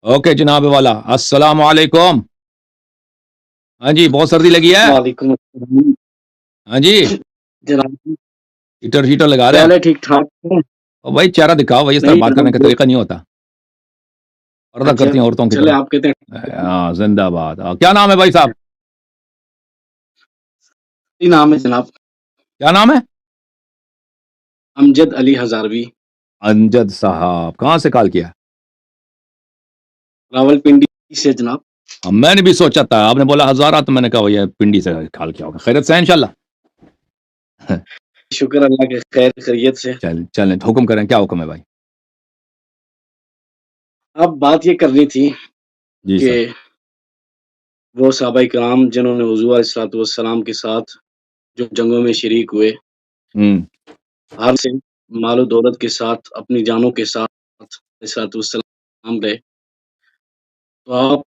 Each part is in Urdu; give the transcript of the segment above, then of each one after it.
اوکے جناب والا، السلام علیکم۔ ہاں جی، بہت سردی لگی ہے؟ وعلیکم السلام ہاں جی، جناب، ہیٹر شیٹر لگا رہے ہیں؟ پہلے ٹھیک ٹھاک ہے؟ او بھائی چہرہ دکھاؤ بھائی، اس طرح نہیں بات کرنے جناب کا طریقہ نہیں ہوتا، پردہ اچھا کرتی ہیں عورتوں کی چلے طرح۔ آپ کہتے ہیں ہاں، زندہ باد۔ کیا نام ہے بھائی صاحب؟ نام ہے جناب کیا نام ہے؟ امجد علی ہزاروی، امجد صاحب، کہاں سے کال کیا؟ راول پنڈی سے جناب۔ میں نے بھی سوچا تھا، آپ نے بولا ہزارہ تو میں نے کہا یہ پنڈی سے کال کیا ہوگا۔ خیرت سے ہیں انشاءاللہ؟ شکر اللہ کے خیر خیریت سے۔ چلیں حکم کریں، کیا حکم ہے بھائی؟ اب بات یہ کرنی تھی جی کہ سر۔ وہ صحابہ کرام جنہوں نے حضور علیہ الصلوۃ والسلام کے ساتھ جو جنگوں میں شریک ہوئے، ہر سے مال و دولت کے ساتھ، اپنی جانوں کے ساتھ علیہ الصلوۃ والسلام رہے، تو آپ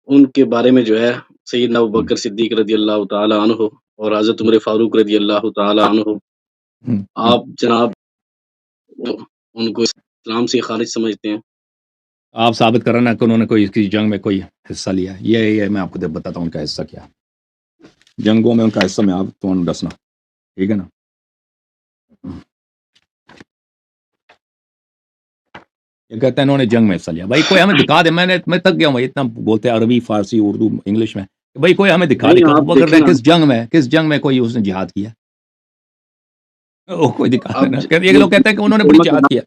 ان کے بارے میں جو ہے سیدنا ابوبکر صدیق رضی اللہ تعالی عنہ اور حضرت عمر فاروق رضی اللہ تعالی عنہ، آپ جناب ان کو اسلام سے خارج سمجھتے ہیں؟ آپ ثابت کریں نا کہ انہوں نے کوئی کسی جنگ میں کوئی حصہ لیا ہے۔ یہ میں آپ کو بتاتا ہوں ان کا حصہ کیا ہے۔ جنگوں میں ان کا حصہ میں آپ تو دسنا، ٹھیک ہے نا؟ یہ کہتے ہیں انہوں نے جنگ میں حصہ لیا۔ بھائی کوئی ہمیں دکھا دے، میں تک گیا ہوں بھائی، اتنا بولتے ہیں عربی، فارسی، اردو، انگلش میں، بھائی کوئی ہمیں دکھا دے نہیں کہ آپ ابوبکر دیکھیں نے نا، کس جنگ میں کوئی اس نے جہاد کیا؟ کوئی دکھا اب دینا۔ یہ لوگ کہتے ہیں کہ انہوں نے بڑی جہاد کیا،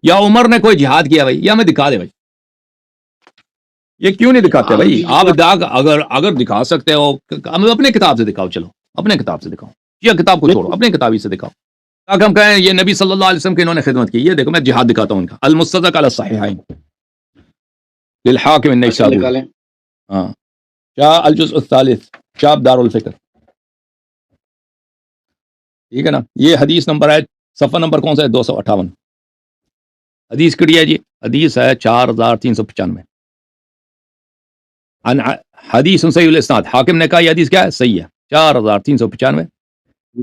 یا عمر نے کوئی جہاد کیا۔ بھائی یہ ہمیں دکھا دے بھائی، یہ کیوں نہیں دکھاتے بھائی؟ آپ اگر دکھا سکتے ہو، ہمیں اپنے کتاب سے دکھاؤ، چلو اپنے کتاب سے دکھاؤ، یہ کتاب کو چھوڑو، اپنے کتابی سے دکھاؤ تاکہ ہم کہیں یہ نبی صلی اللہ علیہ وسلم کی انہوں نے خدمت کی۔ یہ دیکھو میں جہاد دکھاتا ہوں ان کا، المستدرک علی الصحیحین للحاکم النیسابوری، نکالیں۔ ہاں، شاہ الجزء الثالث، شاپ دار الفکر، ٹھیک ہے نا؟ یہ حدیث نمبر ہے، صفحہ نمبر کون سا ہے؟ 258۔ حدیث کڑی ہے جی، حدیث ہے 4395، حدیث صحیح الاسناد، حاکم نے کہا یہ حدیث کیا ہے؟ صحیح ہے، 4395،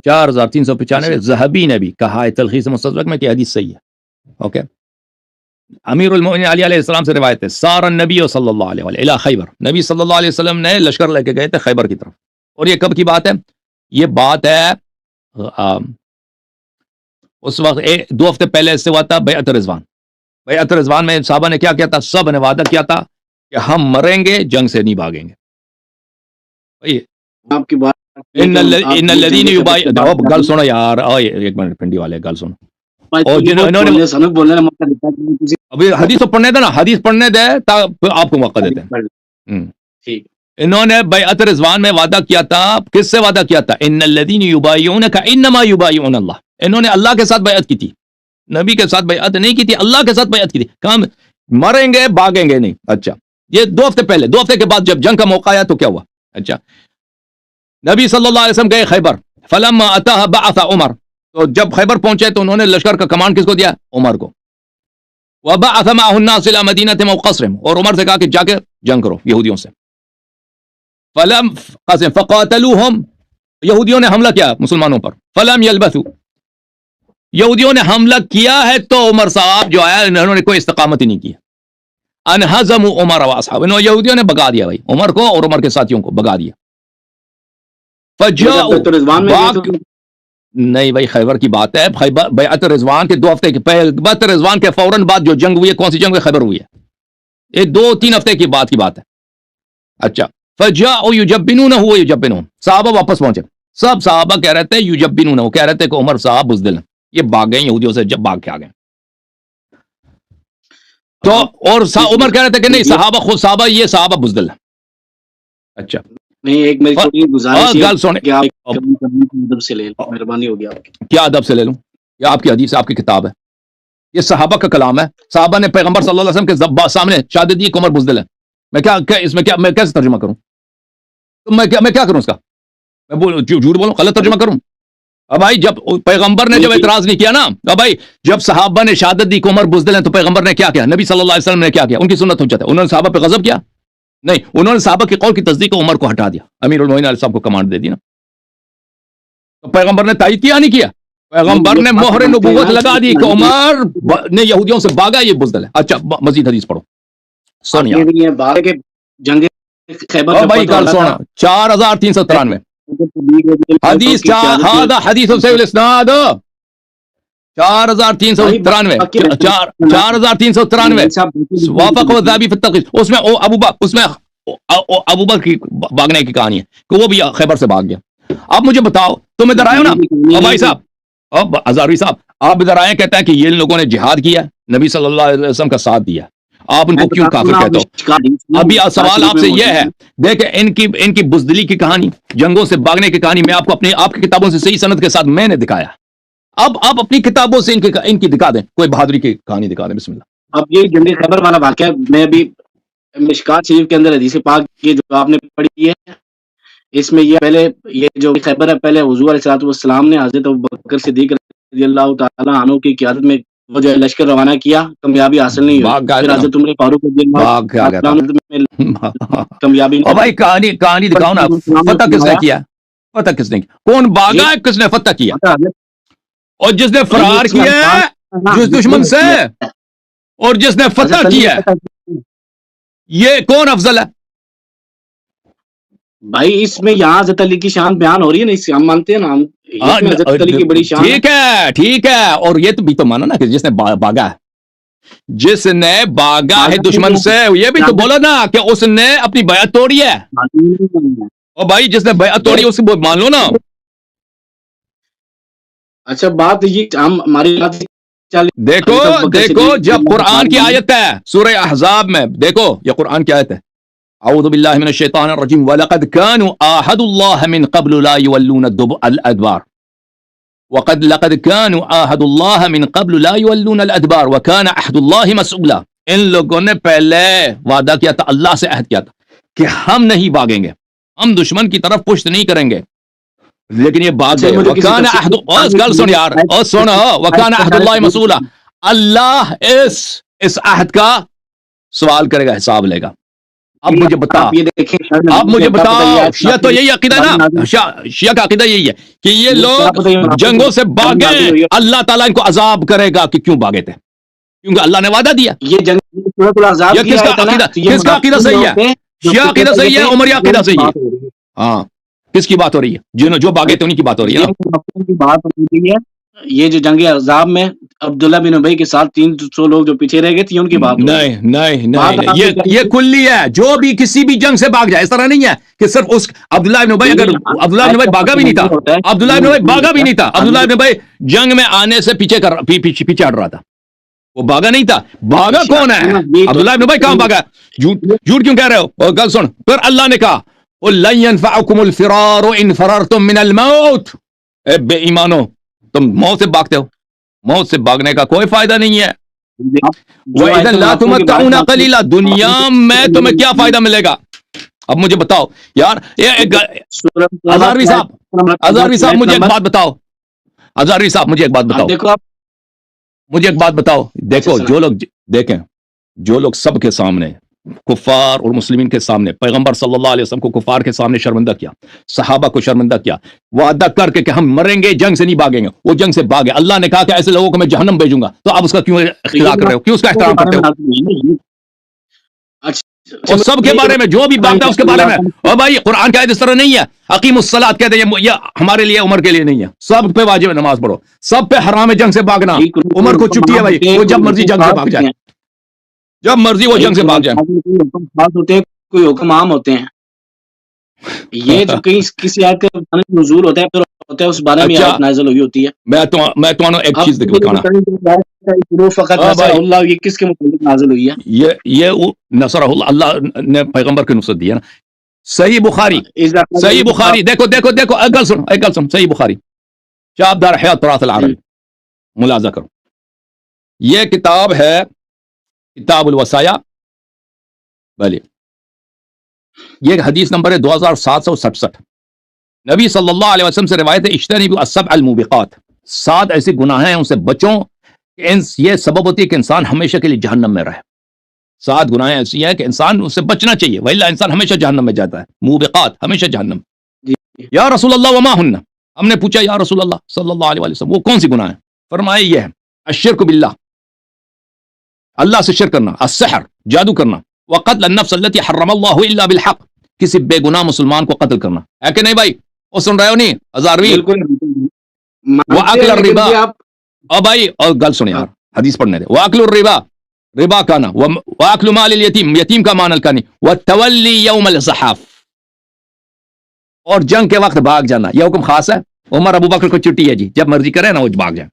4395 ذہبی نے بھی کہا ہے تلخیص مستدرک میں کہ حدیث صحیح ہے۔ اوکے، امیر المؤمنین علی علیہ السلام سے روایت ہے، سار النبی صلی اللہ علیہ وسلم الی خیبر، نبی صلی اللہ علیہ وسلم نے لشکر لے کے گئے تھے خیبر کی طرف۔ اور یہ کب کی بات ہے؟ یہ بات ہے اس وقت 2 ہفتے پہلے سے ہوا تھا بیعت رضوان۔ بیعت رضوان میں صحابہ نے کیا کیا تھا؟ سب نے وعدہ کیا تھا کہ ہم مریں گے، جنگ سے نہیں بھاگیں گے۔ آپ کی بات ان الذین یبایعونک، گل سنو یار، ایک منٹ پنڈی والے گل سنو۔ اور انہوں نے ابھی حدیث تو پڑھنے دے نا، حدیث پڑھنے دے آپ کو موقع دیتے ہیں۔ انہوں نے بیعت رضوان میں وعدہ کیا تھا، کس سے وعدہ کیا تھا؟ ان الذین یبایعونک انما یبایعون اللہ، انہوں نے اللہ کے ساتھ بیعت کی تھی، نبی کے ساتھ بیعت نہیں کی تھی، اللہ کے ساتھ بیعت کی تھی۔ کام مریں گے بھاگیں گے نہیں۔ اچھا، یہ 2 ہفتے پہلے، 2 ہفتے کے بعد جب جنگ کا موقع آیا تو کیا ہوا؟ اچھا، نبی صلی اللہ علیہ وسلم گئے خیبر، فلما اتاها بعث عمر، تو جب خیبر پہنچے تو انہوں نے لشکر کا کمانڈ کس کو دیا؟ عمر کو۔ وبعث معه الناس الى مدینہ قصرهم، اور عمر سے کہا کہ جا کے جنگ کرو یہودیوں سے۔ فلم قسم فقاتلوهم، یہودیوں نے حملہ کیا مسلمانوں پر، فلم يلبثوا، یہودیوں نے حملہ کیا ہے تو عمر صاحب جو ہے انہوں نے کوئی استقامت ہی نہیں کی، انہزموا عمر واصحابہ، انہوں یہودیوں نے بگا دیا بھائی عمر کو اور عمر کے ساتھیوں کو بگا دیا۔ فجاؤ نہیں بھائی، خیبر کی بات ہے، خیبر بیعت رضوان کے 2 ہفتے کے پہلے، بیعت رضوان کے فوراً بعد جو جنگ ہوئی ہے، کون سی جنگ ہوئی؟ خیبر ہوئی ہے، یہ 2-3 ہفتے کی بات ہے۔ اچھا، فجاؤ یجبنونہ ویجبنہم، صحابہ واپس پہنچے، سب صحابہ کہہ رہے تھے یجبنونہ، کہہ رہے تھے کہ عمر صاحب بزدل ہیں، یہ بھاگ گئے یہودیوں سے، جب بھاگ کے آ گئے تو، اور عمر کہہ رہے تھے کہ نہیں، صحابہ خود صحابہ، یہ صحابہ بزدل ہیں۔ اچھا نہیں، ایک میری چھوٹی گزارش ہے گل سن، کہ آپ ادب سے لے لیں، مہربانی ہوگی آپ کی۔ کیا ادب سے لے لوں؟ یہ آپ کی حدیث ہے، آپ کی کتاب ہے، یہ صحابہ کا کلام ہے، صحابہ نے پیغمبر صلی اللہ علیہ وسلم کے سامنے شہادت دی کہ عمر بزدل ہے۔ میں کیا اس میں کیا، میں کیسے ترجمہ کروں؟ تو میں کیا کروں اس کا؟ میں جھوٹ بولوں، غلط ترجمہ کروں؟ اب بھائی جب پیغمبر نے جب اعتراض نہیں کیا نا، اب بھائی جب صحابہ نے شہادت دی کہ عمر بزدل ہیں تو پیغمبر نے کیا کیا؟ نبی صلی اللہ علیہ وسلم نے کیا کیا؟ ان کی سنت حجت ہے، انہوں نے صحابہ پہ غضب کیا؟ نہیں، انہوں نے صحابہ کی قول کی تصدیق کو عمر کو ہٹا دیا، امیر المومنین علیہ السلام کو کمانڈ دے دی نا، تو پیغمبر نے تائید کیا نہیں کیا؟ پیغمبر نے مہر نبوت لگا دی کہ عمر نے یہودیوں سے بھاگا، یہ بزدل ہے۔ اچھا، مزید حدیث پڑھو۔ سن یار یہ بات ہے کہ جنگ خیبر او بھائی گل سن 4393 حدیث هذا حدیث صحیح الاسناد 4393 وافق الذهبي في التلخيص اس میں ابو بکر کی بھاگنے کی کہانی ہے کہ وہ بھی خیبر سے بھاگ گیا. اب مجھے بتاؤ تم ادھر آئے ہو نا بھائی صاحب ہزاروی صاحب آپ ادھر آئے کہتے ہیں کہ یہ لوگوں نے جہاد کیا نبی صلی اللہ علیہ وسلم کا ساتھ دیا آپ ان کو کیوں کافر کہتے ہو؟ ابھی سوال آپ سے یہ ہے دیکھیں ان کی بزدلی کی کہانی جنگوں سے بھاگنے کی کہانی میں آپ کو آپ کی کتابوں سے صحیح سند کے ساتھ میں نے دکھایا. اب آپ اپنی کتابوں سے ان کی دکھا دیں کوئی بہادری کی کہانی دکھا دیں. بسم اللہ. اب یہ جنگ خیبر والا واقعہ میں ابھی مشکات شریف کے اندر حدیث پاک یہ جو آپ نے پڑھی ہے اس میں یہ پہلے یہ جو خیبر ہے پہلے حضور علیہ السلام نے حضرت ابوبکر صدیق رضی اللہ تعالیٰ عنہ کی قیادت میں وہ جو لشکر روانہ کیا کامیابی حاصل نہیں ہوئی پھر حضرت عمر فاروق کامیابی او بھائی کہانی دکھاؤ نا فتح کس نے کیا فتح کس نے کیا کون بھاگا ہے کس نے فتح کیا اور جس نے فرار کیا ہے جس دشمن سے اور جس نے فتح کیا ہے یہ کون افضل ہے بھائی اس میں یہاں حضرت علی کی شان بیان ہو رہی ہے نا اس سے ہم مانتے ہیں نا ہم حضرت علی کی بڑی شان ٹھیک ہے اور یہ تو بھی تو مانا نا کہ جس نے بھاگا ہے جس نے بھاگا ہے دشمن سے یہ بھی تو بولو نا کہ اس نے اپنی بیعت توڑی ہے اور بھائی جس نے بیعت توڑی اس کو مان لو نا. اچھا بات یہ ہم ہماری دیکھو جب قرآن کی آیت ہے سورہ احزاب میں دیکھو یہ قرآن کی آیت ہے اعوذ باللہ من الشیطان الرجیم وَلَقَدْ كَانُوا عَاهَدُوا اللَّهَ مِنْ قَبْلُ لَا يُوَلُّونَ الْأَدْبَارَ لَقَدْ كَانُوا عَاهَدُوا اللَّهَ مِنْ قَبْلُ لَا يُوَلُّونَ الْأَدْبَارَ وَكَانَ عَهْدُ اللَّهِ مَسْئُولًا. ان لوگوں نے پہلے وعدہ کیا تھا اللہ سے عہد کیا تھا کہ ہم نہیں بھاگیں گے ہم دشمن کی طرف پشت نہیں کریں گے لیکن یہ بات ہے وَكَانَ عَهْدُ گل سن یار سن وَكَانَ عَهْدُ اللَّهِ مَسْئُولًا اللہ اس عہد کا سوال کرے گا حساب لے گا. اب مجھے بتاؤ شیعہ تو یہی عقیدہ ہے نا شیعہ کا عقیدہ یہی ہے کہ یہ لوگ جنگوں سے بھاگے اللہ تعالیٰ ان کو عذاب کرے گا کہ کیوں بھاگے تھے کیونکہ اللہ نے وعدہ دیا. یہ جنگ کس کا عقیدہ صحیح ہے شیعہ عقیدہ صحیح ہے عمری عقیدہ صحیح ہے ہاں کس کی بات ہو رہی ہے جو بھاگے تھے انہیں کی بات ہو رہی ہے یہ جو جنگ عذاب میں عبداللہ بن ابی کے ساتھ 300 لوگ جو پیچھے رہ گئے تھے ان کی بات نہیں یہ کلی ہے جو بھی کسی بھی جنگ سے بھاگ جائے اس طرح نہیں ہے کہ صرف اس عبداللہ بن ابی اگر عبداللہ بن ابی بھاگا بھی نہیں تھا عبداللہ بن ابی جنگ میں آنے سے پیچھے ہٹ رہا تھا وہ بھاگا نہیں تھا. بھاگا کون ہے عبداللہ بن ابی کہاں بھاگا جھوٹ کیوں کہہ رہے ہو گل سن پھر اللہ نے کہا لن ينفعكم الفرار ان فررتم من الموت اے بے ایمانو تم موت سے بھاگتے ہو موت سے بھاگنے کا کوئی فائدہ نہیں ہے وَإِذًا لَا تُمَتَّعُونَ قَلِيلًا دنیا میں تمہیں کیا فائدہ ملے گا. اب مجھے بتاؤ یار ہزاروی صاحب مجھے ایک بات بتاؤ ہزاروی صاحب مجھے ایک بات بتاؤ دیکھو جو لوگ سب کے سامنے کفار اور مسلمین کے سامنے پیغمبر صلی اللہ علیہ وسلم کو کفار کے سامنے شرمندہ کیا صحابہ کو شرمندہ کیا وعدہ کر کے کہ ہم مریں گے جنگ سے نہیں بھاگیں گے وہ جنگ سے بھاگے اللہ نے کہا کہ ایسے لوگوں کو میں جہنم بھیجوں گا تو آپ اس کا کیوں اختلاف کر رہے ہو کیوں اس کا احترام کرتے ہو اور سب کے بارے میں جو بھی بات ہے اس کے بارے میں اور بھائی قرآن کا اس طرح نہیں ہے اقیم الصلاۃ کہتے ہیں یہ ہمارے لیے عمر کے لیے نہیں ہے سب پہ واجب ہے نماز پڑھو سب پہ حرام ہے جنگ سے بھاگنا عمر کو چھٹی ہے بھائی وہ جب مرضی جنگ سے بھاگ جائے جب مرضی وہ جنگ سے بھاگ جائیں کوئی حکم عام ہوتے ہیں یہ جو کسی آیت کا نزول ہوتا ہے اس بارے میں آیت نازل ہوئی ہوتی ہے. میں تو ایک چیز دکھانا اللہ یہ کس کے متعلق نازل ہوئی ہے یہ نصر اللہ نے پیغمبر کی نصرت دی ہے نا. صحیح بخاری دیکھو ایک گل سن صحیح بخاری شعب دار حیات تراث العربی ملاحظہ کرو یہ کتاب ہے کتاب الوصایا بھلے یہ حدیث نمبر ہے 2767 نبی صلی اللہ علیہ وسلم سے روایت ہے اجتنبوا السبع الموبقات 7 ایسے گناہ ہیں ان سے بچوں یہ سبب ہوتی ہے کہ انسان ہمیشہ کے لیے جہنم میں رہے 7 گناہیں ایسی ہیں کہ انسان ان سے بچنا چاہیے وإلا انسان ہمیشہ جہنم میں جاتا ہے موبقات ہمیشہ جہنم. یا رسول اللہ وما ہن ہم نے پوچھا یا رسول اللہ صلی اللہ علیہ وسلم وہ کون سی گناہ ہیں فرمایا یہ ہے الشرک باللہ اللہ سے شرک کرنا السحر جادو کرنا وقتل النفس التي حرم الله الا بالحق، کسی بے گناہ مسلمان کو قتل کرنا ہے کہ نہیں بھائی؟ وہ سن رہے ہو نہیں ہزاروی؟ وَأَكْلَ الرِّبَا، اور بھائی اور گل سنیں یار، حدیث پڑھنے دے. وَأَكْلُ الرِّبَا، ربا کا نا، وَأَكْلُ مَالِ الْيَتِيمِ، یتیم کا مال کا نہیں، وَالتَّوَلِّي يَوْمَ الزَّحَافِ، اور جنگ کے وقت بھاگ جانا. یہ حکم خاص ہے. عمر ابو بکر کو چھٹی ہے جی، جب مرضی کرے نا وہ بھاگ جائیں.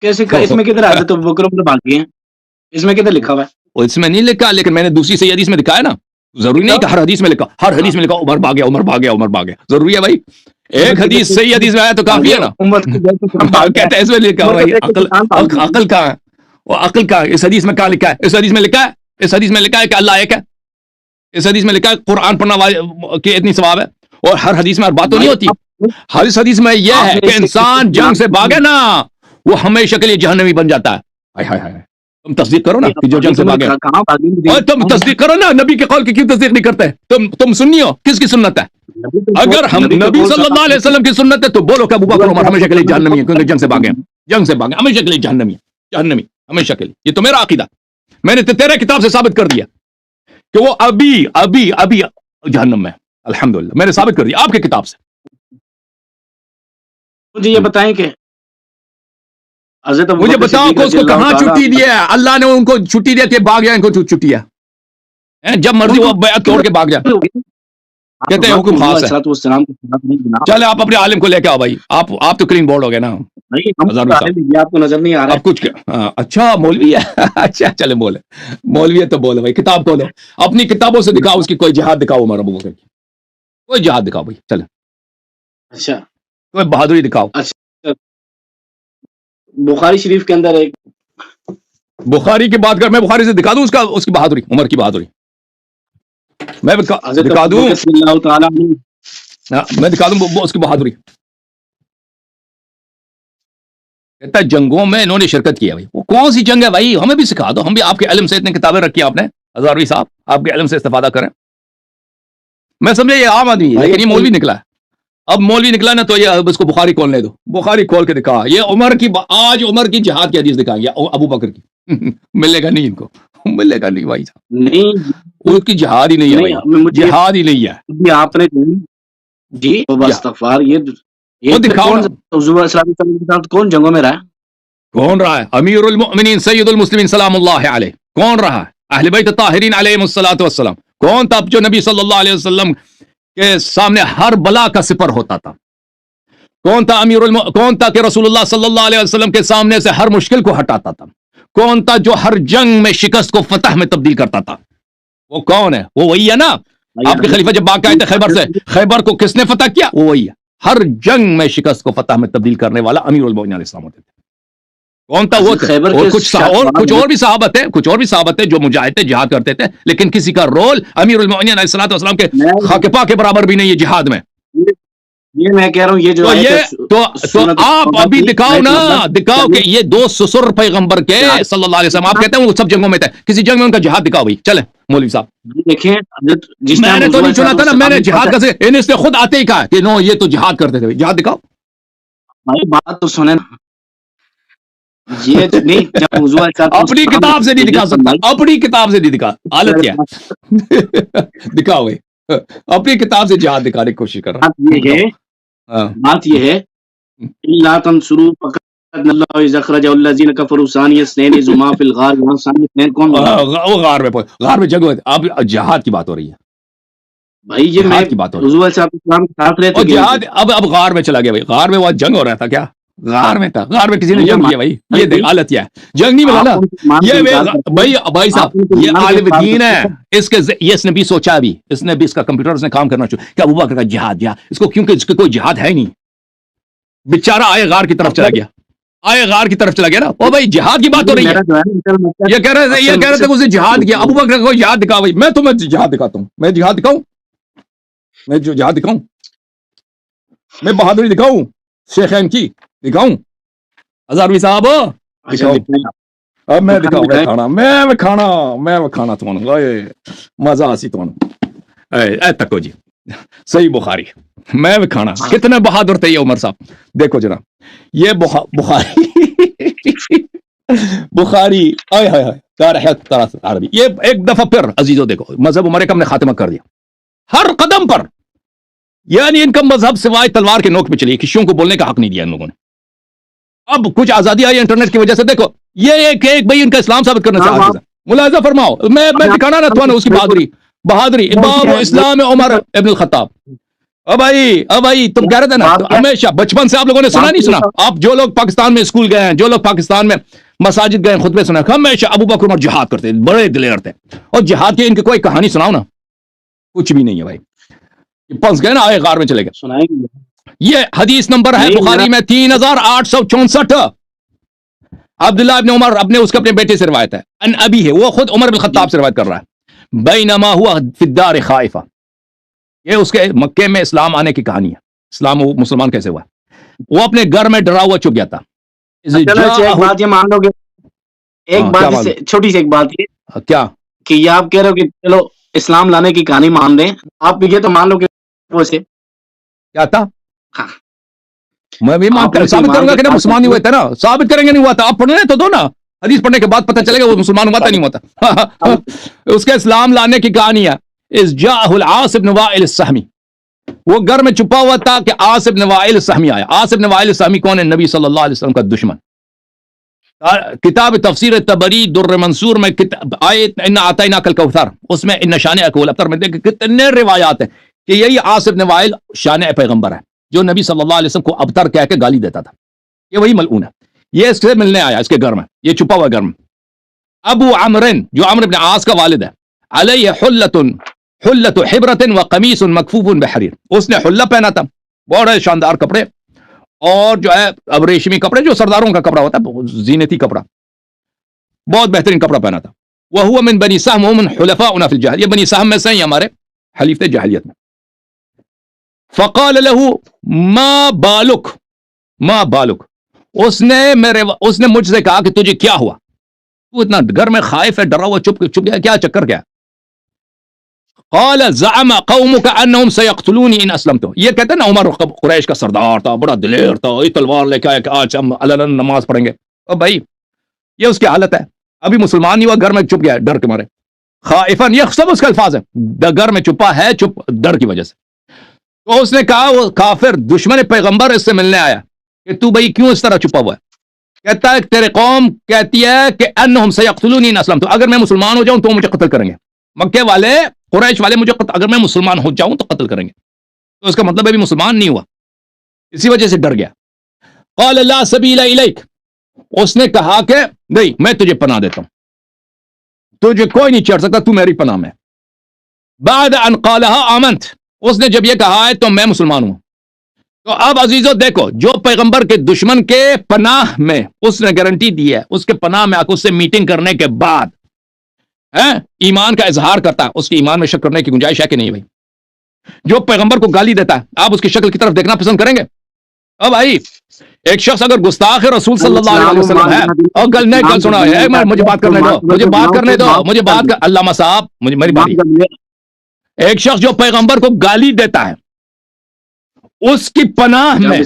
کیسے اس میں کدھر حضرت ابو بکر عمر بھاگ گئے ہیں؟ اس میں کدھر لکھا ہوا ہے؟ اس میں نہیں لکھا، لیکن میں نے دوسری صحیح حدیث میں دکھایا نا. ضروری نہیں کہ ہر حدیث میں لکھا، ہر حدیث میں لکھا عمر بھاگیا، عمر بھاگیا، عمر بھاگیا. ضروری ہے بھائی؟ ایک حدیث صحیح حدیث میں آیا تو کافی ہے نا. کہتے ہیں اس میں لکھا بھائی عقل کہاں ہے؟ وہ عقل کہاں ہے؟ اس حدیث میں کہاں لکھا ہے؟ اس حدیث میں لکھا ہے، اس حدیث میں لکھا ہے کہ اللہ ایک ہے. اس حدیث میں لکھا ہے قرآن پڑھنا والے کے اتنی ثواب ہے. اور ہر حدیث میں ہر بات تو نہیں ہوتی. ہر اس حدیث میں یہ ہے کہ انسان جنگ سے بھاگے نا وہ ہمیشہ کے لیے جہنمی بن جاتا ہے. ہائے ہائے ہائے، تم تصدیق کرو نا کہ جو جنگ سے بھاگے. اور تم تصدیق کرو نا، نبی کے قول کی کیوں تصدیق نہیں کرتے؟ تم سنی ہو، کس کی سنت ہے؟ اگر ہم نبی صلی اللہ علیہ وسلم کی سنت ہے تو بولو کہ ابو بکر عمر ہمیشہ کے لیے جہنمی ہے، کیونکہ جنگ سے بھاگے، جنگ سے بھاگے، ہمیشہ کے لیے جہنمی ہے، جہنمی ہمیشہ کے لیے. یہ تو میرا عقیدہ، میں نے تیرے کتاب سے ثابت کر دیا کہ وہ ابھی ابھی ابھی جہنم میں. الحمدللہ میں نے ثابت کر دیا آپ کی کتاب سے. مجھے یہ بتائیں کہ مجھے بتاؤ کہ اس کو کہاں چھٹی دی ہے؟ اللہ نے ان کو چھٹی دی کہ بھاگ جائیں، ان کو چھٹی ہے جب مرضی وہ بیعت توڑ کے بھاگ جائے. کہتے ہیں حکم خاص ہے. چلے آپ اپنے عالم کو لے کے آؤ بھائی. آپ تو کلین بورڈ ہو گئے نا. آپ کو نظر نہیں آ رہا اب کچھ اچھا مولوی ہے. اچھا چلے بولے، مولوی ہے تو بولو بھائی. کتاب کھولو، اپنی کتابوں سے دکھاؤ اس کی کوئی جہاد دکھاؤ عمر ابو بکر کی، کوئی جہاد دکھاؤ بھائی. چلے اچھا کوئی بہادری دکھاؤ. بخاری شریف کے اندر ایک بخاری کی بات کر، میں بخاری سے دکھا دوں اس کی بہادری، عمر کی بہادری میں دکھا دوں. میں دکھا دوں اس کی بہادری. کہتا ہے جنگوں میں انہوں نے شرکت کی ہے. بھائی وہ کون سی جنگ ہے بھائی؟ ہمیں بھی سکھا دو. ہم بھی آپ کے علم سے اتنے کتابیں رکھی آپ نے ہزاروی صاحب، آپ کے علم سے استفادہ کریں. میں سمجھے یہ عام آدمی ہے لیکن یہ مولوی نکلا ہے. اب مولوی نکلا نا تو یہ اس کو بخاری کھولنے دو. بخاری کھول کے دکھا. یہ عمر کی آج عمر کی جہاد کی حدیث دکھائیں گے، ابو بکر کی. ملے گا نہیں ان کو، ملے گا نہیں بھائی صاحب. نہیں اس کی جہاد ہی نہیں ہے بھائی، جہاد ہی نہیں ہے. آپ نے جی استغفار یہ دکھاؤ کون جنگوں میں رہا؟ کون رہا ہے؟ امیر المؤمنین سید المسلمین سلام اللہ علیہ. کون رہا ہے؟ اہل بیت الطاہرین علیہم الصلوۃ والسلام. کون تھا جو نبی صلی اللہ علیہ وسلم کے سامنے ہر بلا کا سپر ہوتا تھا؟ کون تھا کون تھا کہ رسول اللہ صلی اللہ علیہ وسلم کے سامنے سے ہر مشکل کو ہٹاتا تھا؟ کون تھا جو ہر جنگ میں شکست کو فتح میں تبدیل کرتا تھا؟ وہ کون ہے؟ وہ وہی ہے نا. آپ کے خلیفہ جب باغ کے آئے تھے خیبر سے، خیبر کو کس نے فتح کیا؟ وہ وہی ہے. ہر جنگ میں شکست کو فتح میں تبدیل کرنے والا امیر المؤمنین علیہ السلام ہوتے تھے. کون تھا وہ؟ اور کچھ اور بھی صحابت ہے، کچھ اور بھی صحابت ہے جو مجاہد تھے، جہاد کرتے تھے، لیکن کسی کا رول امیر المؤمنین علیہ الصلوۃ والسلام کے خاک پا کے برابر بھی نہیں ہے جہاد میں. یہ میں کہہ رہا ہوں، یہ جو تو آپ ابھی دکھاؤ نا، دکھاؤ کہ یہ دو سسر پیغمبر کے صلی اللہ علیہ وسلم، آپ کہتے ہیں وہ سب جنگوں میں تھے، کسی جنگ میں ان کا جہاد دکھاؤ بھائی. چلے مولوی صاحب دیکھیں، میں نے تو نہیں سنا تھا نا، میں نے جہاد کا اس نے خود آتے ہی کہا کہ نو یہ تو جہاد کرتے تھے. جہاد دکھاؤ. بھائی بات تو سنیں نا، یہ نہیں جب حضور اپنی کتاب سے نہیں دکھا سکتا، اپنی کتاب سے نہیں دکھا. حالت کیا ہے؟ دکھاؤ بھائی، اپنی کتاب سے جہاد دکھانے کی کوشش کر رہا ہے. بات یہ ہے اللہ تنصروا فقد اللہ اذ اخرج الذين كفروا ثاني اثنين اذ هما في الغار. وہاں ثاني اثنين کون بولا؟ وہ غار میں جنگ ہوئی. اب جہاد کی بات ہو رہی ہے بھائی. یہ جہاد کی بات ہو رہی ہے. حضور صلی اللہ علیہ وسلم ساتھ رہے تھے جہاد. اب غار میں چلا گیا بھائی. غار میں وہ جنگ ہو رہا تھا کیا؟ غار میں تھا، غار میں کسی نے جنگ کیا بھائی. یہ دیکھ حالت کیا ہے، جنگ نہیں ملا نا. یہ بھائی صاحب یہ عالم دین ہے. اس نے بھی سوچا، ابھی اس نے بھی اس کا کمپیوٹر نے کام کرنا چاہیے کہ ابو بکر کا جہاد اس کو، کیونکہ اس کا کوئی جہاد ہے نہیں. بیچارہ آئے غار کی طرف چلا گیا، آئے غار کی طرف چلا گیا نا. او بھائی جہاد کی بات ہو رہی ہے. یہ کہہ رہے تھے اسے جہاد کیا. ابو بکر کو جہاد دکھا بھائی. میں تمہیں جہاد دکھاتا ہوں. میں جہاد دکھاؤں، میں جو جہاد دکھاؤں، میں بہادری دکھاؤں، شیخین کی دکھاؤں. ہزاروی صاحب اب میں دکھاؤں گا کھانا. میں کھانا تمہوں مزہ آسی تمہوں. اے تکو جی صحیح بخاری میں بھی کھانا. کتنے بہادر تھے یہ عمر صاحب. دیکھو جناب یہ بخاری آئے ہائے عربی. یہ ایک دفعہ پھر عزیزو دیکھو مذہب عمر اکرم نے خاتمہ کر دیا ہر قدم پر. یعنی ان کا مذہب سوائے تلوار کے نوک پہ چلی, کشیوں کو بولنے کا حق نہیں دیا ان لوگوں نے. اب کچھ آزادی آئی انٹرنیٹ کی وجہ سے, دیکھو یہ ایک بھائی ان کا اسلام ثابت کرنا چاہتے ہیں. ملاحظہ فرماؤ, میں دکھانا نہ تھا نا اس کی بہادری باب اسلام عمر ابن الخطاب. اب بھائی تم کہہ رہے تھے نا ہمیشہ بچپن سے آپ لوگوں نے سنا نہیں سنا, آپ جو لوگ پاکستان میں اسکول گئے ہیں, جو لوگ پاکستان میں مساجد گئے خطبے سنا, ہمیشہ ابو بکر عمر جہاد کرتے, بڑے دلیر تھے. اور جہاد کی ان کی کوئی کہانی سناؤ نا, کچھ بھی نہیں ہے بھائی. پھنس گئے نا, آئے غار میں چلے گئے. یہ حدیث نمبر ہے بخاری میں 3864. عبداللہ ابن عمر اس کے اپنے بیٹے سے روایت ہے, ان ابی ہے, وہ خود عمر بن خطاب سے روایت کر رہا ہے. بینما ہوا فی الدار خائفہ, یہ اس کے مکے میں اسلام آنے کی کہانی ہے. اسلام مسلمان کیسے ہوا, وہ اپنے گھر میں ڈرا ہوا چھپ گیا تھا. ایک بات یہ مان لو گے, ایک بات چھوٹی سی ایک بات یہ کیا کہ یہ آپ کہہ رہے ہو کہ چلو اسلام لانے کی کہانی مان لیں, آپ یہ تو مان لو کہ وہ سے کیا تھا. میں بھی مانتا ہوں, ثابت کروں گا کہ مسلمان نہیں ہوئے تھے نا, ثابت کریں گے نہیں ہوا تھا. آپ پڑھنے تو دو نا, حدیث پڑھنے کے بعد پتہ چلے گا وہ مسلمان ہوا تھا نہیں ہوا تھا. اس کے اسلام لانے کی کہانی ہے. اس جاءہ العاص بن وائل السہمی, وہ گھر میں چھپا ہوا تھا کہ عاص بن وائل السہمی آیا. عاص بن وائل السہمی کون ہے؟ نبی صلی اللہ علیہ وسلم کا دشمن. کتاب تفسیر تبری در منصور میں آیت ان اعطیناک الکوثر, اس میں ان شانئک الابتر میں دیکھ کتنے روایات ہیں کہ یہی عاص بن وائل شان پیغمبر ہے جو نبی صلی اللہ علیہ وسلم کو ابتر کہہ کے گالی دیتا تھا. یہ وہی ملعون ہے. یہ اس سے ملنے آیا اس کے گھر میں, یہ چھپا ہوا گھر میں. ابو عمرن جو عمرو بن عاص کا والد ہے, علیہ حلۃ حبرۃ وقمیص مکفوف بحریر, اس نے حلہ پہنا تھا, بڑے شاندار کپڑے, اور جو ہے اب ریشمی کپڑے جو سرداروں کا کپڑا ہوتا ہے, زینتی کپڑا, بہت بہترین کپڑا پہنا تھا. وہو من بنی سہم ومن حلفاؤنا فی الجاہلیہ, یہ بنی سہم میں سے ہیں ہمارے حلیف تھے جاہلیت میں. فقال له ما بالک, اس نے مجھ سے کہا کہ تجھے کیا ہوا, تو اتنا گھر میں خائف ہے, ڈرا ہوا, چپ گیا, کیا چکر کیا. قال زعم قومك انهم سيقتلوني ان اسلمت, یہ کہتے ہیں نا عمر قریش کا سردار تھا, بڑا دلیر تھا, یہ تلوار لے کے آیا کہ آج ہم علن نماز پڑھیں گے. اور بھائی یہ اس کی حالت ہے, ابھی مسلمان نہیں ہوا, گھر میں چھپ گیا ڈر کے مارے. خائفا, یہ سب اس کا الفاظ ہے, گھر میں چھپا ہے, چپ ڈر کی وجہ سے. تو اس نے کہا وہ کافر دشمن پیغمبر اس سے ملنے آیا کہ تو بھائی کیوں اس طرح چھپا ہوا ہے. کہتا ہے تیرے قوم کہتی ہے کہ انہم سیقتلونی ان اسلمت, اگر میں مسلمان ہو جاؤں تو مجھے قتل کریں گے. مکے والے قریش والے مجھے اگر میں مسلمان ہو جاؤں تو قتل کریں گے. تو اس کا مطلب ابھی مسلمان نہیں ہوا, اسی وجہ سے ڈر گیا. قال لا سبیل الیک, اس نے کہا کہ نہیں میں تجھے پناہ دیتا ہوں, تجھے کوئی نہیں چڑھ سکتا, تو میری پناہ میں. بعد ان قالها آمنت, اس نے جب یہ کہا ہے تو میں مسلمان ہوں. تو اب عزیزو دیکھو, جو پیغمبر کے دشمن کے پناہ میں اس نے گارنٹی دی ہے, اس کے پناہ میں آ کے اس سے میٹنگ کرنے کے بعد ایمان کا اظہار کرتا ہے, اس کے ایمان میں شک کرنے کی گنجائش ہے کہ نہیں بھائی. جو پیغمبر کو گالی دیتا ہے, آپ اس کی شکل کی طرف دیکھنا پسند کریں گے؟ اب بھائی ایک شخص اگر گستاخ رسول صلی اللہ علیہ وسلم ہے, اور گل سنا ہے, مجھے بات کرنے دو, علامہ صاحب میری باری. ایک شخص جو پیغمبر کو گالی دیتا ہے, اس کی پناہ میں,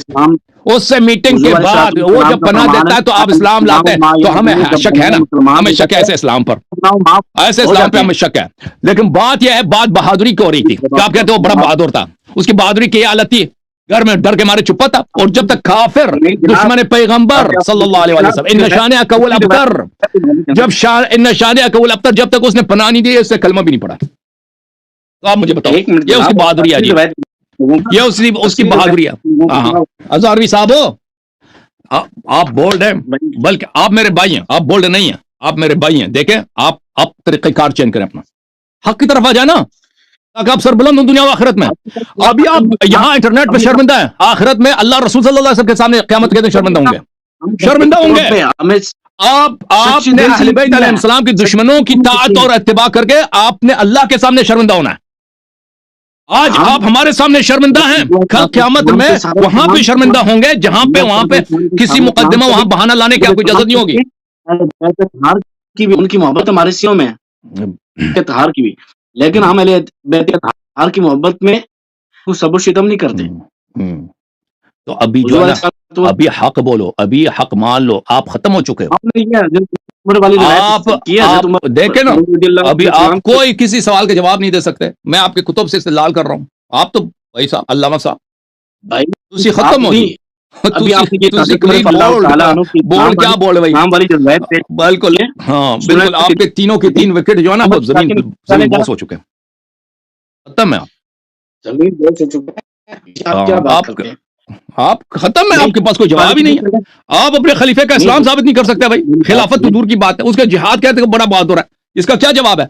اس سے میٹنگ کے بعد وہ جب پناہ دیتا ہے تو آپ اسلام لاتے ہیں, تو ہمیں شک ہے نا, ہمیں شک ہے ایسے اسلام پر, پہ ہمیں شک ہے. لیکن بات یہ ہے, بات بہادری کی ہو رہی تھی کہ آپ کہتے ہو بڑا بہادر تھا, اس کی بہادری کی حالت تھی, گھر میں ڈر کے مارے چھپا تھا. اور جب تک کافر دشمن پیغمبر صلی اللہ علیہ وسلم ان شانئک الابتر, جب تک اس نے پناہ نہیں دی, اس سے کلمہ بھی نہیں پڑھا. تو آپ مجھے بتاؤ, یہ اس کی بہادری ہے جی, یہ اس کی بہادری ہے. ہزاروی صاحب ہو, آپ بولڈ ہیں, بلکہ آپ میرے بھائی ہیں, آپ بولڈ نہیں ہیں, آپ میرے بھائی ہیں. دیکھیں آپ طریقہ کار چینج کریں اپنا, حق کی طرف آ جانا تاکہ آپ سربلند ہوں دنیا و آخرت میں. ابھی آپ یہاں انٹرنیٹ پہ شرمندہ ہیں, آخرت میں اللہ رسول صلی اللہ علیہ وسلم کے سامنے قیامت کے دن شرمندہ ہوں گے. آپ نے اہل بیت علیہ السلام کی دشمنوں کی طاعت اور اتباع کر کے آپ نے اللہ کے سامنے شرمندہ ہونا ہے. آج آپ ہمارے سامنے شرمندہ ہیں, کل قیامت میں وہاں پہ شرمندہ ہوں گے جہاں پہ وہاں پہ کسی مقدمہ وہاں بہانہ لانے کی آپ کو اجازت نہیں ہوگی. ان کی محبت ہمارے سیوں میں ہے, تہار کی بھی, لیکن ہم اہل بیت تہار کی محبت میں وہ سب و شتم نہیں کرتے. تو ابھی جو ابھی حق بولو, ابھی حق مان لو, آپ ختم ہو چکے ہو. آپ دیکھیں نا ابھی آپ کوئی کسی سوال کا جواب نہیں دے سکتے. میں آپ کے کتب سے استدلال کر رہا ہوں. آپ تو بھائی صاحب علامہ صاحب تسی ختم ہو جی بول کیا بول بھائی بالکل ہاں بالکل آپ کے تینوں کی تین وکٹ جو ہے نا وہ زمین بوس ہو چکے ہیں. ختم ہے آپ ختم ہے. آپ کے پاس کوئی جواب ہی نہیں ہے. آپ اپنے خلیفے کا اسلام ثابت نہیں کر سکتے بھائی. خلافت تو دور کی بات ہے. اس کا جہاد کہتے ہیں بڑا بہادر ہے. اس کا کیا جواب ہے؟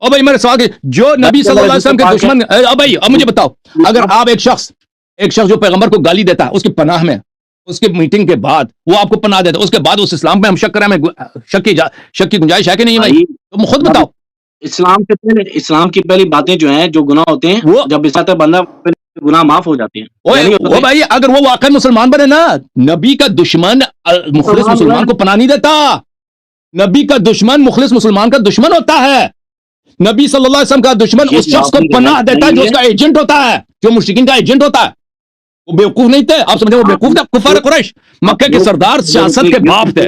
او بھائی میرے سوال جو نبی صلی اللہ علیہ وسلم کے دشمن بھائی اب مجھے بتاؤ اگر آپ ایک شخص جو پیغمبر کو گالی دیتا ہے اس کی پناہ میں اس کی میٹنگ کے بعد وہ آپ کو پناہ دیتا ہے اس کے بعد اس اسلام پہ ہم شک کریں میں شک کی گنجائش ہے کہ نہیں بھائی؟ تم خود بتاؤ. اسلام کی پہلی باتیں جو ہیں جو گناہ ہوتے ہیں وہ جب اس بندہ گناہ معاف ہو جاتے ہیں. وہ بھائی اگر وہ واقعی مسلمان بنے نا نبی کا دشمن مخلص مسلمان کو پناہ نہیں دیتا. نبی کا دشمن مخلص مسلمان کا دشمن ہوتا ہے. نبی صلی اللہ علیہ وسلم کا دشمن اس شخص کو پناہ دیتا ہے جو اس کا ایجنٹ ہوتا ہے جو مشرکین کا ایجنٹ ہوتا ہے. وہ بیوقوف نہیں تھے. آپ سمجھے وہ بیوقوف تھے. کفار قریش مکہ کے سردار سیاست کے باپ تھے.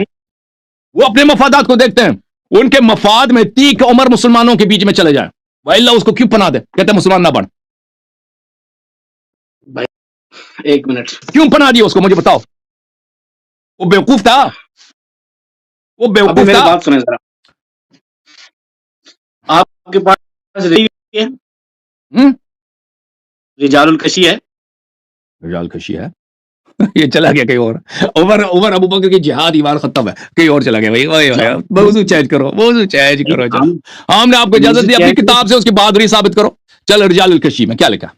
وہ اپنے مفادات کو دیکھتے ہیں. ان کے مفاد میں تھی کہ عمر مسلمانوں کے بیچ میں چلے جائیں. وَإِلَّا اس کو کیوں پناہ دے؟ کہتے ہیں مسلمان نہ بن. ایک منٹ کیوں پناہ دی اس کو مجھے بتاؤ. وہ بیوقوف تھا. وہ بیوقوف تھا. بات سنیں ذرا. آپ کے پاس رجال الکشی ہے. رجال کشی ہے. یہ چلا گیا کہیں اور. عمر ابو بکر کی جہاد ایمان ختم ہے. کہیں اور چلا گیا بھائی. موضوع چینج کرو. ہم نے آپ کو اجازت دی اپنی کتاب سے اس کی بہادری ثابت کرو. چل رجال الکشی میں کیا لکھا؟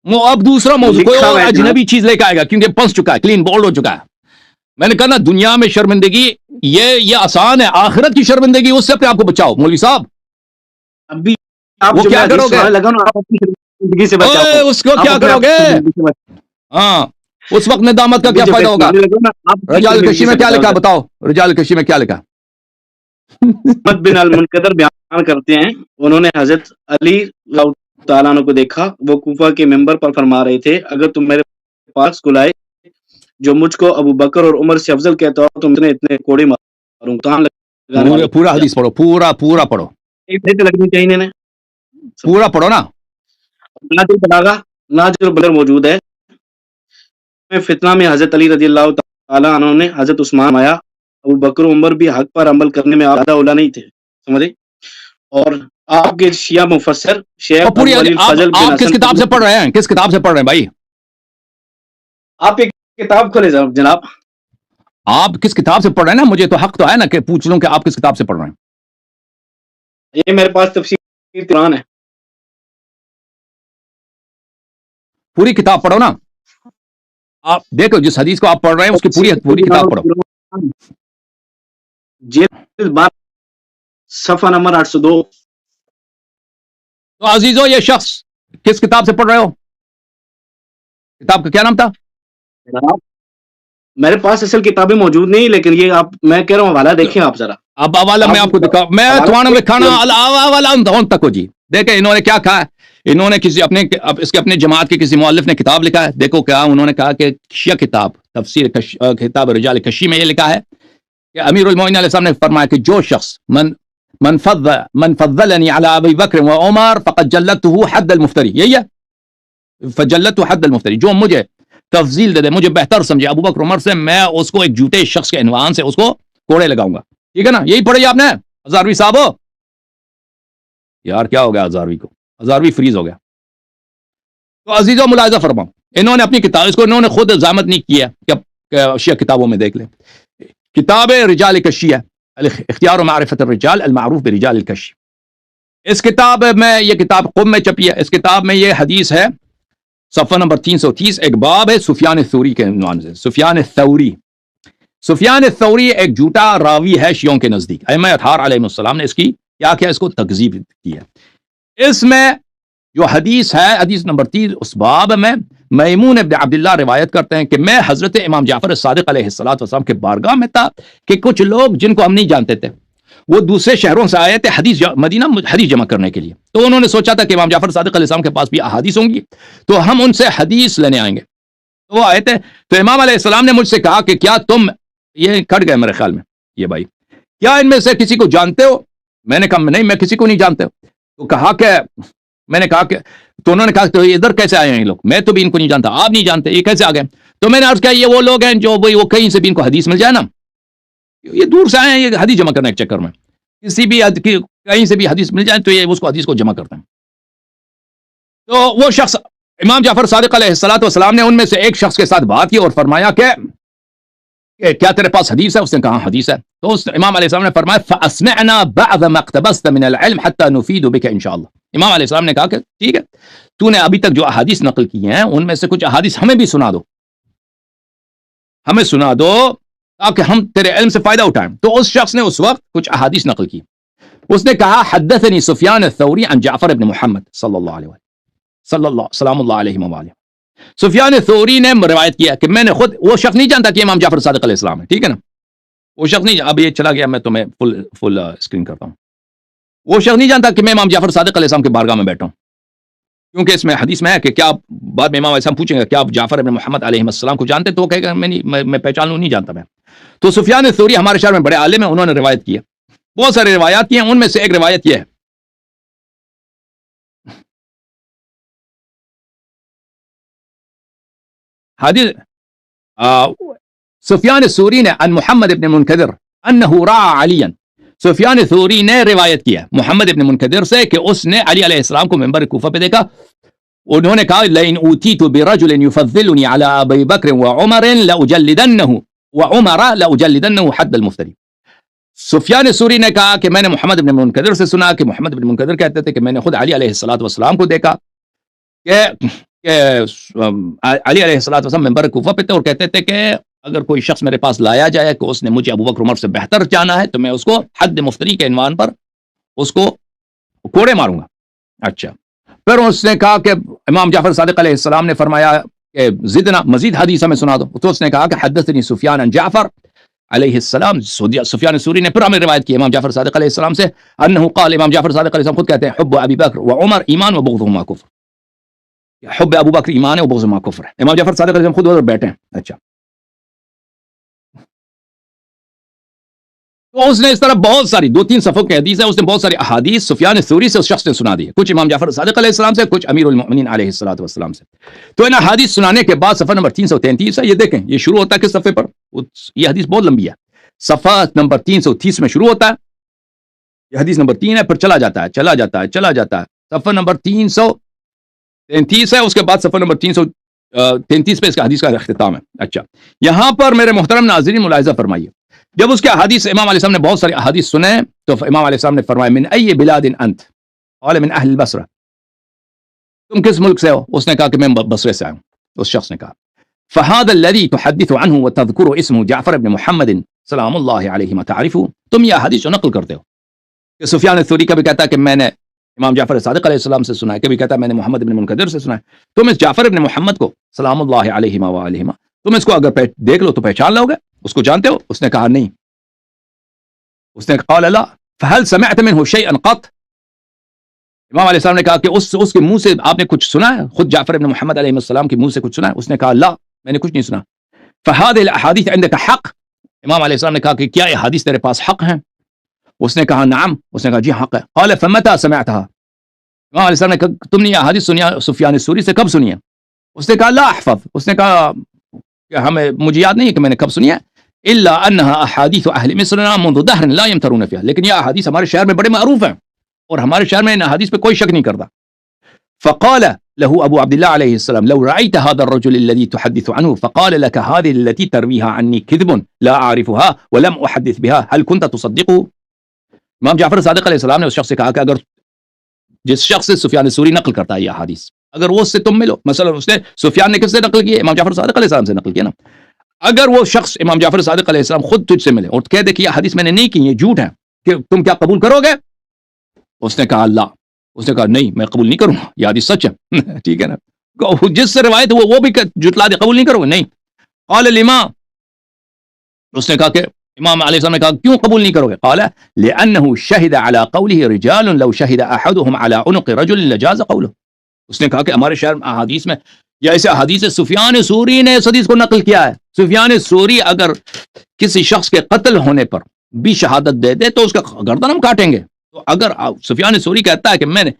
اب دوسرا موضوع کوئی اور اجنبی چیز لے کے آئے گا کیونکہ پنس چکا ہے. کلین بولڈ ہو چکا ہے. میں نے کہا نا دنیا میں شرمندگی یہ آسان ہے. آخرت کی شرمندگی اس سے اپنے آپ کو بچاؤ. مولوی صاحب ابھی وہ کیا کرو گے؟ اس کو کیا کرو گے؟ ہاں اس وقت ندامت کا کیا فائدہ ہوگا؟ رجال کشی میں کیا لکھا بتاؤ. رجال کشی میں کیا لکھا؟ محمد بن المنقدر بیان کرتے ہیں انہوں نے حضرت علی تعالیٰ عنہ کو دیکھا. وہ کوفہ کے ممبر پر فرما رہے تھے اگر تم میرے پاس کو لائے جو مجھ کو ابو بکر اور عمر سے افضل کہتا ہو تم اتنے کوڑے ماروں. پورا حدیث پڑھو. پورا پڑھو. لگنی چاہیے پورا پڑھو نا. ناجر بلر موجود ہے. فتنہ میں حضرت علی رضی اللہ تعالیٰ عنہ نے حضرت عثمان آیا. ابو بکر عمر بھی حق پر عمل کرنے میں زیادہ اولا نہیں تھے. سمجھے؟ اور آپ کے شیعہ مفسر شیخ آپ کس کتاب سے پڑھ رہے ہیں؟ کس کتاب سے پڑھ رہے ہیں بھائی؟ آپ ایک کتاب کھولے جناب. آپ کس کتاب سے پڑھ رہے ہیں نا؟ مجھے تو حق تو ہے نا کہ پوچھ لوں کہ آپ کس کتاب سے پڑھ رہے ہیں. یہ میرے پاس تفسیر قرآن ہے. پوری کتاب پڑھو نا. آپ دیکھو جس حدیث کو آپ پڑھ رہے ہیں اس کی پوری کتاب پڑھو. صفحہ نمبر 802. تو عزیزو یہ شخص کس کتاب سے پڑھ رہے ہو؟ کتاب کا کیا نام تھا؟ میرے پاس اصل کتابیں موجود نہیں لیکن یہ آپ میں کہہ رہا ہوں حوالہ دیکھیں آپ ذرا. اب حوالہ میں آپ کو دکھاؤں. میں تھوڑا میں کھانا حوالہ تک ہو جی. دیکھیں انہوں نے کیا کہا ہے. انہوں نے کسی اپنے جماعت کے کسی مؤلف نے کتاب لکھا ہے. دیکھو کیا انہوں نے کہا کہ شیعہ کتاب تفسیر کتاب رجال کشی میں یہ لکھا ہے کہ امیر المومنین علیہ السلام نے فرمایا کہ جو شخص من فضلنی علی ابی بکر و عمر فقد جلدته حد المفتری. یہی ہے فجلدته حد المفتری. جو مجھے تفضیل دے مجھے بہتر سمجھے ابو بکر عمر سے میں اس کو ایک جھوٹے شخص کے عنوان سے اس کو کوڑے لگاؤں گا. ٹھیک ہے نا؟ یہی پڑھی آپ نے ہزاروی صاحب. یار کیا ہو گیا ہزاروی کو؟ ہزاروی فریز ہو گیا. تو عزیزو ملاحظہ فرماؤ انہوں نے اپنی کتاب اس کو انہوں نے خود زحمت نہیں کیا کہ شیعہ کتابوں میں دیکھ لیں. کتاب رجال کشی ہے اختیار و معرفت الرجال المعروف برجال الکشی. اس کتاب میں یہ کتاب قم میں چھپی ہے. اس کتاب میں یہ حدیث ہے صفحہ نمبر 330. ایک باب ہے سفیان الثوری کے عنوان سے. سفیان الثوری ایک جھوٹا راوی ہے شیعوں کے نزدیک. ائمہ اطہار علیہ السلام نے اس کی کیا اس کو تکذیب کی ہے. اس میں جو حدیث ہے حدیث نمبر 3 اس باب میں میمون ابن عبداللہ روایت کرتے ہیں کہ میں حضرت امام جعفر صادق علیہ السلام کے بارگاہ میں تھا کہ کچھ لوگ جن کو ہم نہیں جانتے تھے وہ دوسرے شہروں سے آئے تھے مدینہ حدیث جمع کرنے کے لیے. تو انہوں نے سوچا تھا کہ امام جعفر صادق علیہ السلام کے پاس بھی احادیث ہوں گی تو ہم ان سے حدیث لینے آئیں گے. تو وہ آئے تھے. تو امام علیہ السلام نے مجھ سے کہا کہ کیا تم یہ کٹ گئے میرے خیال میں یہ بھائی، کیا ان میں سے کسی کو جانتے ہو؟ میں نے کہا نہیں، میں کسی کو نہیں جانتا. تو کہا کہ میں نے کہا کہ تو انہوں نے کہا تو ادھر کیسے آئے ہیں یہ لوگ؟ میں تو بھی ان کو نہیں جانتا. آپ نہیں جانتے، یہ کیسے آ گئے؟ تو میں نے عرض کیا یہ وہ لوگ ہیں جو وہ کہیں سے بھی ان کو حدیث مل جائے نا، یہ دور سے آئے ہیں یہ حدیث جمع کرنے کے چکر میں، کسی بھی کہیں سے بھی حدیث مل جائے تو یہ اس کو حدیث کو جمع کرتے ہیں. تو وہ شخص امام جعفر صادق علیہ السلام نے ان میں سے ایک شخص کے ساتھ بات کی اور فرمایا کہ کیا تیرے پاس حدیث ہے؟ اس نے کہا حدیث ہے. تو اس امام علیہ السلام نے فرمایا فَأَسْمِعْنَا بَعْضَ مَا اقْتَبَسْتَ مِنَ الْعِلْمِ حَتَّى نُفِيدُ بِكَ انشاءاللہ. امام علیہ السلام نے کہا کہ ٹھیک ہے، تو نے ابھی تک جو احادیث نقل کی ہیں ان میں سے کچھ احادیث ہمیں بھی سنا دو، ہمیں سنا دو تاکہ ہم تیرے علم سے فائدہ اٹھائیں. تو اس شخص نے اس وقت کچھ احادیث نقل کی. اس نے کہا حدثني سفیان الثوری عن جعفر ابن محمد صلی اللہ علیہ وآلہ. سفیان ثوری نے روایت کیا کہ میں نے خود، وہ شخص نہیں جانتا کہ امام جعفر صادق علیہ السلام ہے، ٹھیک ہے نا، وہ شخص نہیں، اب یہ چلا گیا، میں تمہیں فل اسکرین کرتا ہوں. وہ شخص نہیں جانتا کہ میں امام جعفر صادق علیہ السلام کے بارگاہ میں بیٹھا ہوں، کیونکہ اس میں حدیث میں ہے کہ کیا بعد میں امام علیہ السلام پوچھیں گے کیا آپ جعفر ابن محمد علیہ السلام کو جانتے؟ تو وہ کہے گا میں پہچان لوں، نہیں جانتا میں. تو سفیان ثوری ہمارے شہر میں بڑے عالم ہیں، انہوں نے روایت کی ہے، بہت ساری روایات کی ہیں، ان میں سے ایک روایت یہ ہے حدیث سفیان ثوری نے عن محمد ابن منکدر انه راى علیا. سفیان ثوری نے روایت کیا محمد ابن منکدر سے کہ اس نے علی علیہ السلام کو منبر کوفہ پہ دیکھا. انہوں نے کہا لئن اوتیت برجل يفضلني على ابي بکر وعمر لاجلدنه وعمر لاجلدنه حد المفتری. سفیان ثوری نے کہا کہ میں نے محمد ابن منکدر سے سنا کہ محمد ابن منکدر کہتے تھے کہ میں نے خود علی علیہ السلام کو دیکھا کہ علی علیہ السلام منبر کوفہ پہ تھے اور کہتے تھے کہ اگر کوئی شخص میرے پاس لایا جائے کہ اس نے مجھے ابو بکر عمر سے بہتر جانا ہے تو میں اس کو حد مفتری کے عنوان پر اس کو کوڑے ماروں گا. اچھا، پھر اس نے کہا کہ امام جعفر صادق علیہ السلام نے فرمایا کہ زدنا، مزید حدیث ہمیں سنا دو. تو اس نے کہا کہ حدثنی سفیان عن جعفر علیہ السلام. سفیان ثوری نے پھر ہمیں روایت کی امام جعفر صادق علیہ السلام سے انه قال، امام جعفر صادق علیہ السلام خود کہتے ہیں حب ابی بکر وعمر ایمان وبغضهما کفر. حب ابو بکر ایمان ہے وبغضهما کفر ہے. امام جعفر صادق علیہ السلام خود ادھر بیٹھے ہیں. اچھا، تو اس نے اس طرح بہت ساری 2-3 صفحوں کی حدیث ہے، اس نے بہت ساری احادیث سفیان ثوری سے اس شخص نے سنا دی ہے، کچھ امام جعفر صادق علیہ السلام سے، کچھ امیر المؤمنین علیہ السلام سے. تو ان احادیث سنانے کے بعد صفحہ نمبر 333 ہے، یہ دیکھیں یہ شروع ہوتا ہے کس صفحے پر؟ یہ حدیث بہت لمبی ہے، صفحہ نمبر 330 میں شروع ہوتا ہے، یہ حدیث نمبر 3 ہے، پھر چلا جاتا ہے صفحہ نمبر 333 ہے، اس کے بعد صفحہ نمبر 333 پہ اس کا حدیث کا اختتام ہے. اچھا، یہاں پر میرے محترم ناظرین ملاحظہ فرمائیے، جب اس کے احادیث امام علیہ السلام نے بہت ساری احادیث سنے تو امام علیہ السلام نے فرمایا من ای بلاد انت؟ قال من اہل البصرہ. تم کس ملک سے ہو؟ اس نے کہا کہ میں بصرے سے آیا ہوں. اس شخص نے کہا فهذا الذي تحدث عنه وتذكر اسمه جعفر بن محمد سلام اللہ علیہ تعرفه. تم یہ احادیث نقل کرتے ہو کہ سفیان ثوری کبھی کہتا ہے کہ میں نے امام جعفر صادق علیہ السلام سے سنا ہے، کبھی کہتا ہے میں نے محمد بن منکدر سے سنا ہے. تم اس جعفر بن محمد کو سلام اللہ علیہ وآلہ تم اس کو اگر دیکھ لو تو پہچان لو گے، اس کو جانتے ہو؟ اس نے کہا نہیں. اس نے قال لا فهل سمعت منه شيئا قط. امام علیہ السلام نے کہا کہ اس کے منہ سے آپ نے کچھ سنا ہے؟ خود جعفر بن محمد علیہ السلام کے منہ سے کچھ سنا ہے؟ اس نے کہا لا، میں نے کچھ نہیں سنا. فهذه الاحاديث عندك حق. امام علیہ السلام نے کہا کہ کیا یہ حدیث تیرے پاس حق ہیں؟ اس نے کہا نعم. اس نے کہا جی حق ہے. قال فمتى سمعتها. امام علیہ السلام نے کہا تم نے یہ حدیث سنی سفیان ثوری سے، کب سنی ہے؟ اس نے کہا لا احفظ. اس نے کہا کہ مجھے یاد نہیں ہے کہ میں نے کب سنی ہے، الا انها احاديث اهل مصر منذ دهر لا يمترون فيها. لیکن یہ احادیث ہمارے شہر میں بڑے معروف ہیں اور ہمارے شہر میں ان احادیث پہ کوئی شک نہیں کرتا. فقال له ابو عبد الله عليه السلام لو رأيت هذا الرجل الذي تحدث عنه فقال لك هذه التي ترويها عني كذب لا اعرفها ولم احدث بها هل كنت تصدقه. امام جعفر صادق علیہ السلام نے اس شخص سے کہا کہ اگر جس شخص سے سفیان ثوری نقل کرتا ہے یہ احادیث، اگر وہ اس سے تم ملو، مثلا اس نے سفیان نے کس سے نقل کی ہے؟ امام جعفر صادق علیہ السلام سے نقل کیا نا. اگر وہ شخص امام جعفر صادق علیہ السلام خود تجھ سے ملے اور کہہ دے کہ یہ حدیث میں نے نہیں کی، یہ جھوٹ ہے، کہ تم کیا قبول کرو گے؟ اس نے کہا اللہ. اس نے کہا نہیں، میں قبول نہیں کروں گا، یہ حدیث سچ ہے. ٹھیک ہے نا، جس سے روایت وہ بھی جھٹلا دے، قبول نہیں کرو گے؟ نہیں. قال لما. اس نے کہا کہ امام علیہ السلام نے کہا کیوں قبول نہیں کرو گے؟ قال لانه شهد على قوله رجال لو شهد احدهم على عنق رجل لجاز قوله. اس نے کہا کہ ہمارے شہر احادیث میں یا اسے حدیث سفیان ثوری نے اس حدیث کو نقل کیا ہے. سفیان ثوری اگر کسی شخص کے قتل ہونے پر بھی شہادت دے دے تو اس کا گردن ہم کاٹیں گے. تو اگر سفیان ثوری کہتا ہے کہ میں نے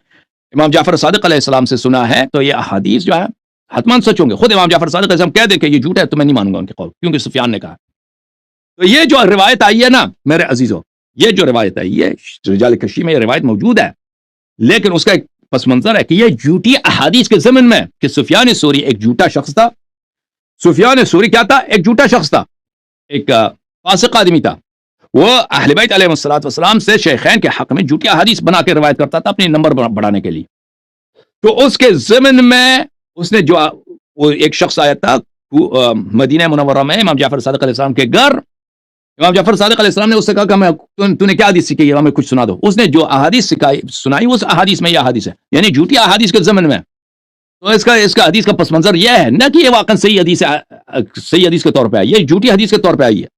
امام جعفر صادق علیہ السلام سے سنا ہے تو یہ احادیث جو ہے حتمان سچ ہوں گے. خود امام جعفر صادق علیہ السلام کہہ دے کہ یہ جھوٹ ہے تو میں نہیں مانوں گا ان کے قول، کیونکہ سفیان نے کہا. تو یہ جو روایت آئی ہے نا میرے عزیزو، یہ جو روایت آئی ہے رجال کشی میں یہ روایت موجود ہے، لیکن اس کا ایک پس منظر ہے کہ یہ جھوٹی احادیث کے ضمن میں کہ سفیان ثوری ایک جھوٹا شخص تھا. سفیان ثوری کیا تھا؟ ایک جھوٹا شخص تھا، ایک فاسق آدمی تھا. وہ اہل بیت علیہ السلام سے شیخین کے حق میں جھوٹی احادیث بنا کے روایت کرتا تھا اپنے نمبر بڑھانے کے لیے. تو اس کے ضمن میں اس نے جو وہ ایک شخص آیا تھا مدینہ منورہ میں امام جعفر صادق علیہ السلام کے گھر. امام جعفر صادق علیہ السلام نے اس سے کہا کہ تو نے کیا حدیث سیکھی ہے، ہمیں کچھ سنا دو. اس نے جو احادیث سنائی اس احادیث میں یہ احادیث ہے، یعنی جھوٹی احادیث کے ضمن میں. تو اس کا حدیث کا پس منظر یہ ہے نہ کہ یہ واقعا صحیح حدیث کے طور پہ آئی، یہ جھوٹی حدیث کے طور پہ آئی ہے.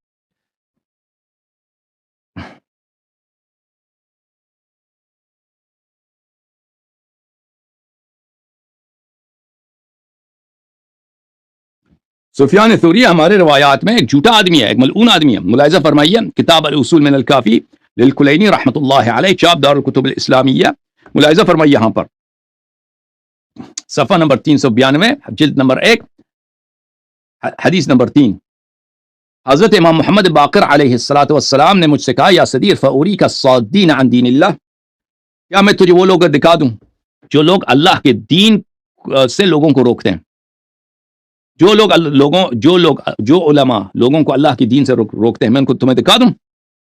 سفیان ثوری ہمارے روایات میں ایک جھوٹا آدمی ہے، ایک ملعون آدمی ہے. ملاحظہ فرمائیے کتاب الاصول من الکافی للکلینی رحمۃ اللہ علیہ، چاپ دار الکتب الاسلامیہ. ملاحظہ فرمائیے یہاں پر صفحہ نمبر 392 جلد نمبر 1 حدیث نمبر 3. حضرت امام محمد باقر علیہ السلام نے مجھ سے کہا یا صدیر فاوریک الصادین عن دین اللہ، کیا میں تجھے وہ لوگ دکھا دوں جو لوگ اللہ کے دین سے لوگوں کو روکتے ہیں، جو علماء لوگوں کو اللہ کی دین سے روکتے ہیں، میں ان کو تمہیں دکھا دوں.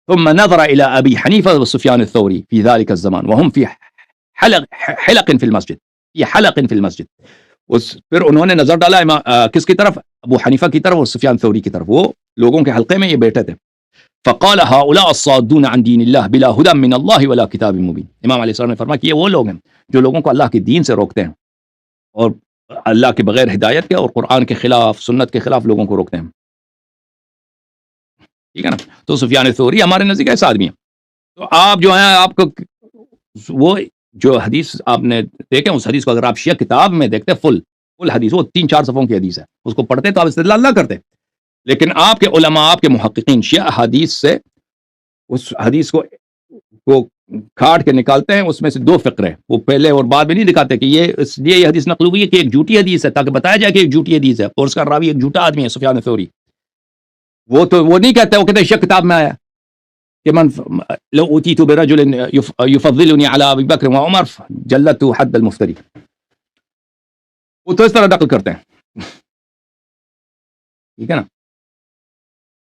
ثم نظر الى ابی حنیفہ وسفیان الثوری فی ذلك الزمان وهم فی حلق فی المسجد، یہ حلق فی المسجد. پھر انہوں نے نظر ڈالا کس کی طرف؟ ابو حنیفہ کی طرف اور سفیان ثوری کی طرف. وہ لوگوں کے حلقے میں یہ بیٹھے تھے. فقال هؤلاء الصادون عن دین اللہ بلا هدى من اللہ ولا کتاب مبین. امام علیہ السلام نے فرمایا کہ یہ وہ لوگ ہیں جو لوگوں کو اللہ کی دین سے روکتے ہیں اور اللہ کے بغیر ہدایت کے اور قرآن کے خلاف سنت کے خلاف لوگوں کو روکتے ہیں. ٹھیک ہے نا. تو سفیان ثوری ہمارے نزدیک ایسا آدمی ہے. تو آپ جو ہیں آپ کو وہ جو حدیث آپ نے دیکھیں اس حدیث کو اگر آپ شیعہ کتاب میں دیکھتے فل حدیث، وہ 3-4 صفحوں کی حدیث ہے، اس کو پڑھتے تو آپ استدلال نہ کرتے. لیکن آپ کے علماء آپ کے محققین شیعہ حدیث سے اس حدیث کو کھاٹ کے نکالتے ہیں. اس میں سے 2 فقرے وہ پہلے اور بعد میں نہیں دکھاتے کہ یہ اس لیے یہ حدیث نقل ہوئی ہے کہ ایک جھوٹی حدیث ہے، تاکہ بتایا جائے کہ ایک جھوٹی حدیث ہے اور اس کا راوی ایک جھوٹا آدمی ہے سفیان ثوری. وہ نہیں کہتے، وہ کہتے ہیں شیعہ کتاب میں آیا کہ من لو اوتیت برجل یفضلنی علی ابی بکر و عمر جلدت حد المفتری. وہ تو اس طرح نقل کرتے ہیں. ٹھیک ہے نا.